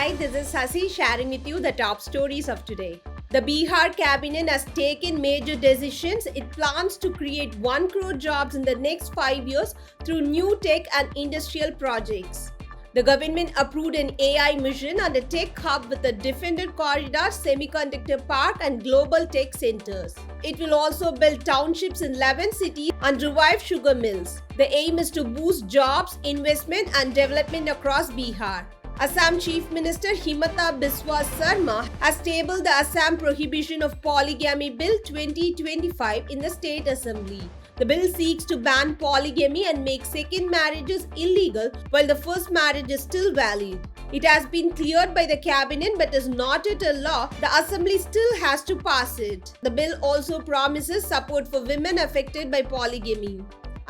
Hi, this is Sasi sharing with you the top stories of today. The Bihar cabinet has taken major decisions. It plans to create 1 crore jobs in the next 5 years through new tech and industrial projects. The government approved an AI mission and a tech hub with a defended corridor, semiconductor park, and global tech centers. It will also build townships in 11 cities and revive sugar mills. The aim is to boost jobs, investment, and development across Bihar. Assam Chief Minister Himanta Biswa Sarma has tabled the Assam Prohibition of Polygamy Bill 2025 in the State Assembly. The bill seeks to ban polygamy and make second marriages illegal while the first marriage is still valid. It has been cleared by the cabinet but is not yet a law. The assembly still has to pass it. The bill also promises support for women affected by polygamy.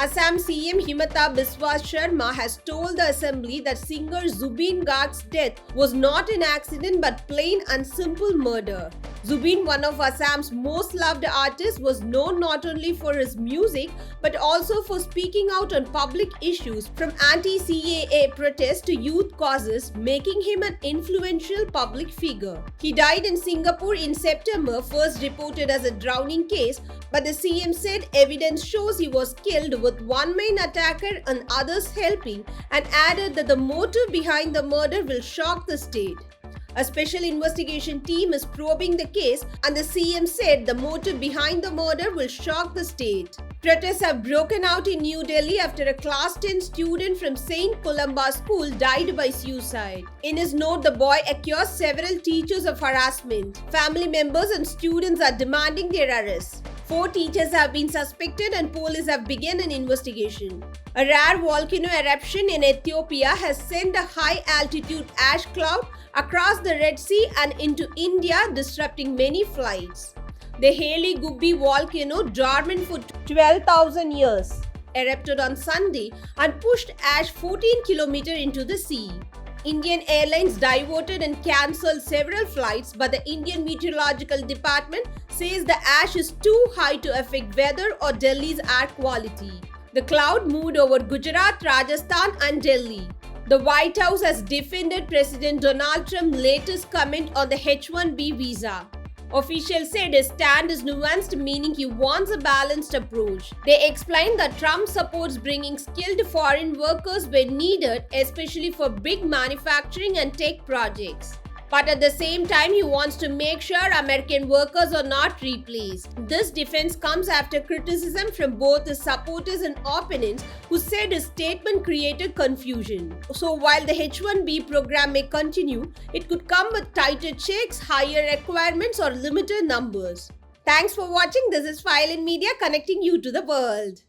Assam CM Himanta Biswa Sarma has told the assembly that singer Zubeen Garg's death was not an accident but plain and simple murder. Zubeen, one of Assam's most loved artists, was known not only for his music but also for speaking out on public issues from anti-CAA protests to youth causes, making him an influential public figure. He died in Singapore in September, first reported as a drowning case, but the CM said evidence shows he was killed with one main attacker and others helping, and added that the motive behind the murder will shock the state. A special investigation team is probing the case, and the CM said the motive behind the murder will shock the state. Protests have broken out in New Delhi after a class 10 student from St. Columba School died by suicide. In his note, the boy accused several teachers of harassment. Family members and students are demanding their arrest. 4 teachers have been suspected and police have begun an investigation. A rare volcano eruption in Ethiopia has sent a high-altitude ash cloud across the Red Sea and into India, disrupting many flights. The Heli Gubbi volcano, dormant for 12,000 years, erupted on Sunday and pushed ash 14 kilometers into the sea. Indian Airlines diverted and cancelled several flights, but the Indian Meteorological Department says the ash is too high to affect weather or Delhi's air quality. The cloud moved over Gujarat, Rajasthan, and Delhi. The White House has defended President Donald Trump's latest comment on the H-1B visa. Officials said his stand is nuanced, meaning he wants a balanced approach. They explained that Trump supports bringing skilled foreign workers when needed, especially for big manufacturing and tech projects. But at the same time, he wants to make sure American workers are not replaced. This defense comes after criticism from both his supporters and opponents, who said his statement created confusion. So while the H-1B program may continue, it could come with tighter checks, higher requirements, or limited numbers. Thanks for watching. This is File in Media, connecting you to the world.